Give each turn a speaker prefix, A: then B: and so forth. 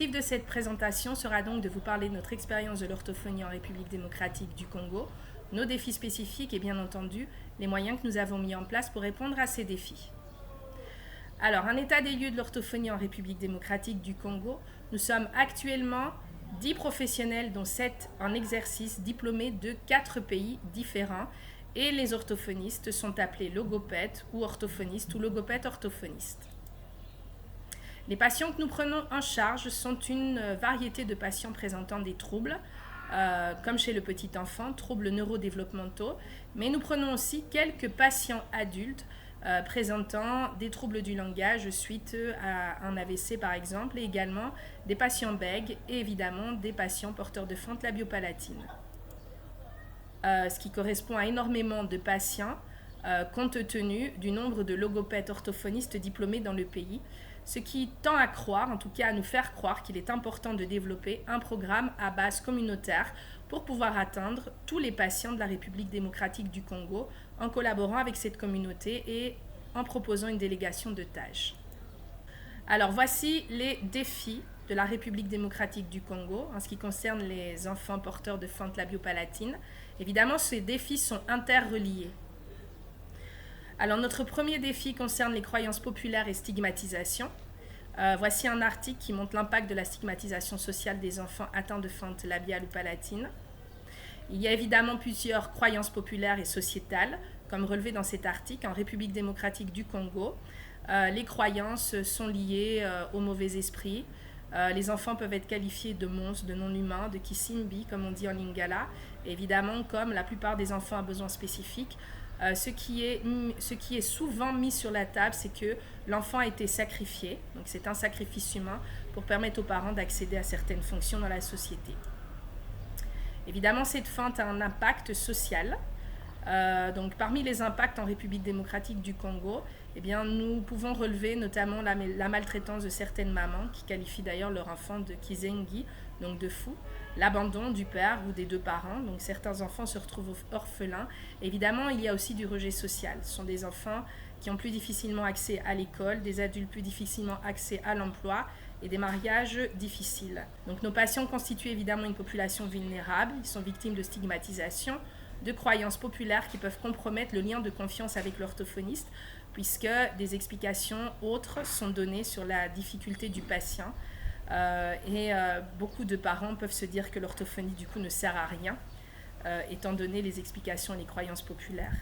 A: L'objectif de cette présentation sera donc de vous parler de notre expérience de l'orthophonie en République démocratique du Congo, nos défis spécifiques et bien entendu les moyens que nous avons mis en place pour répondre à ces défis. Alors, un état des lieux de l'orthophonie en République démocratique du Congo. Nous sommes actuellement 10 professionnels, dont 7 en exercice, diplômés de 4 pays différents. Et les orthophonistes sont appelés logopèdes ou orthophonistes ou logopèdes orthophonistes. Les patients que nous prenons en charge sont une variété de patients présentant des troubles, comme chez le petit enfant, troubles neurodéveloppementaux, mais nous prenons aussi quelques patients adultes présentant des troubles du langage suite à un AVC par exemple, et également des patients bègues et évidemment des patients porteurs de fente labiopalatine. Ce qui correspond à énormément de patients compte tenu du nombre de logopèdes orthophonistes diplômés dans le pays, ce qui tend à croire, en tout cas à nous faire croire qu'il est important de développer un programme à base communautaire pour pouvoir atteindre tous les patients de la République démocratique du Congo en collaborant avec cette communauté et en proposant une délégation de tâches. Alors voici les défis de la République démocratique du Congo en ce qui concerne les enfants porteurs de fente labiopalatine. Évidemment, ces défis sont interreliés. Alors notre premier défi concerne les croyances populaires et stigmatisation. Voici un article qui montre l'impact de la stigmatisation sociale des enfants atteints de fente labiale ou palatine. Il y a évidemment plusieurs croyances populaires et sociétales, comme relevé dans cet article. En République démocratique du Congo, les croyances sont liées au mauvais esprit. Les enfants peuvent être qualifiés de monstres, de non-humains, de kisimbi, comme on dit en lingala. Et évidemment, comme la plupart des enfants à besoins spécifiques, ce qui est souvent mis sur la table, c'est que l'enfant a été sacrifié. Donc c'est un sacrifice humain pour permettre aux parents d'accéder à certaines fonctions dans la société. Évidemment, cette fente a un impact social. Donc parmi les impacts en République démocratique du Congo, eh bien, nous pouvons relever notamment la maltraitance de certaines mamans qui qualifient d'ailleurs leur enfant de kizengi, donc de fou, l'abandon du père ou des deux parents, donc certains enfants se retrouvent orphelins. Évidemment, il y a aussi du rejet social. Ce sont des enfants qui ont plus difficilement accès à l'école, des adultes plus difficilement accès à l'emploi et des mariages difficiles. Donc nos patients constituent évidemment une population vulnérable, ils sont victimes de stigmatisation, de croyances populaires qui peuvent compromettre le lien de confiance avec l'orthophoniste, puisque des explications autres sont données sur la difficulté du patient. Beaucoup de parents peuvent se dire que l'orthophonie du coup ne sert à rien, étant donné les explications et les croyances populaires.